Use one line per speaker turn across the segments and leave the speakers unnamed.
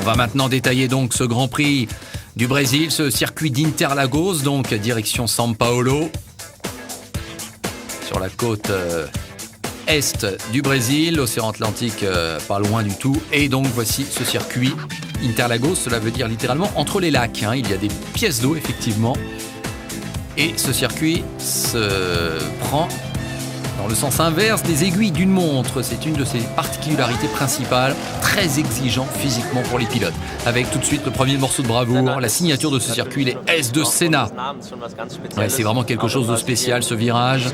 On va maintenant détailler donc ce Grand Prix du Brésil, ce circuit d'Interlagos, donc direction São Paulo, sur la côte est du Brésil, l'océan Atlantique pas loin du tout. Et donc voici ce circuit Interlagos, cela veut dire littéralement entre les lacs. Il y a des pièces d'eau effectivement. Et ce circuit se prend dans le sens inverse des aiguilles d'une montre. C'est une de ses particularités principales, très exigeant physiquement pour les pilotes. Avec tout de suite le premier morceau de bravoure, la signature de ce circuit, les S de Senna. Ouais, c'est vraiment quelque chose de spécial ce virage.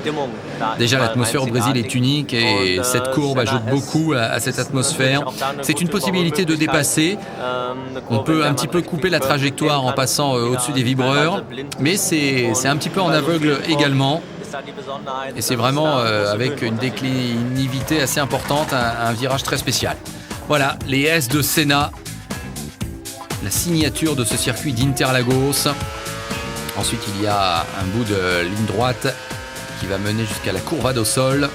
Déjà l'atmosphère au Brésil est unique et cette courbe ajoute beaucoup à cette atmosphère. C'est une possibilité de dépasser. On peut un petit peu couper la trajectoire en passant au-dessus des vibreurs, mais c'est un petit peu en aveugle également. Et c'est vraiment avec une déclinivité assez importante, un virage très spécial. Voilà, les S de Senna, la signature de ce circuit d'Interlagos. Ensuite, il y a un bout de ligne droite qui va mener jusqu'à la Curva do Sol.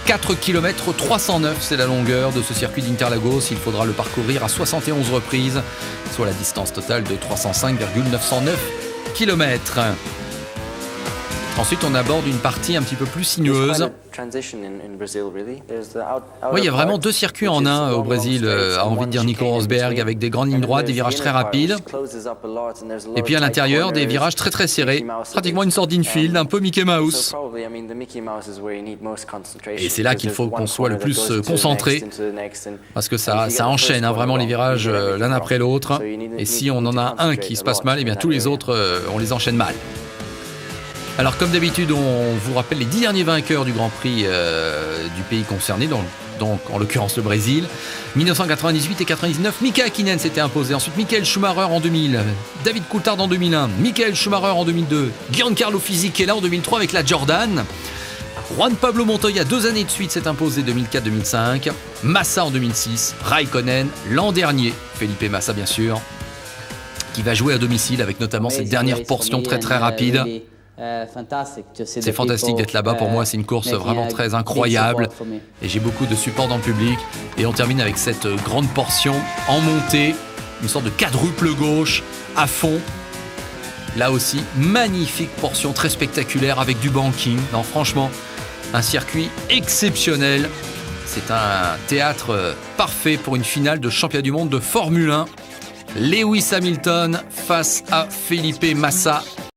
4 km 309, c'est la longueur de ce circuit d'Interlagos. Il faudra le parcourir à 71 reprises, soit la distance totale de 305,909 km. Ensuite, on aborde une partie un petit peu plus sinueuse. Oui, il y a vraiment deux circuits en un au Brésil, a envie de dire Nico Rosberg, avec des grandes lignes droites, des virages très rapides. Et puis à l'intérieur, des virages très très serrés. Pratiquement une sorte d'infield, un peu Mickey Mouse. Et c'est là qu'il faut qu'on soit le plus concentré, parce que ça enchaîne vraiment les virages l'un après l'autre. Et si on en a un qui se passe mal, eh bien tous les autres, on les enchaîne mal. Alors comme d'habitude, on vous rappelle les 10 derniers vainqueurs du Grand Prix du pays concerné, donc en l'occurrence le Brésil. 1998 et 99, Mika Hakkinen s'était imposé. Ensuite Michael Schumacher en 2000, David Coulthard en 2001, Michael Schumacher en 2002, Giancarlo Fisichella en 2003 avec la Jordan. Juan Pablo Montoya 2 années de suite s'est imposé 2004-2005, Massa en 2006, Raikkonen l'an dernier, Felipe Massa bien sûr, qui va jouer à domicile avec notamment cette dernière portion très très rapide. C'est fantastique d'être là-bas, pour moi c'est une course vraiment très incroyable et j'ai beaucoup de support dans le public. Et on termine avec cette grande portion en montée, une sorte de quadruple gauche à fond. Là aussi, magnifique portion très spectaculaire avec du banking. Non, franchement, un circuit exceptionnel. C'est un théâtre parfait pour une finale de championnat du monde de Formule 1. Lewis Hamilton face à Felipe Massa.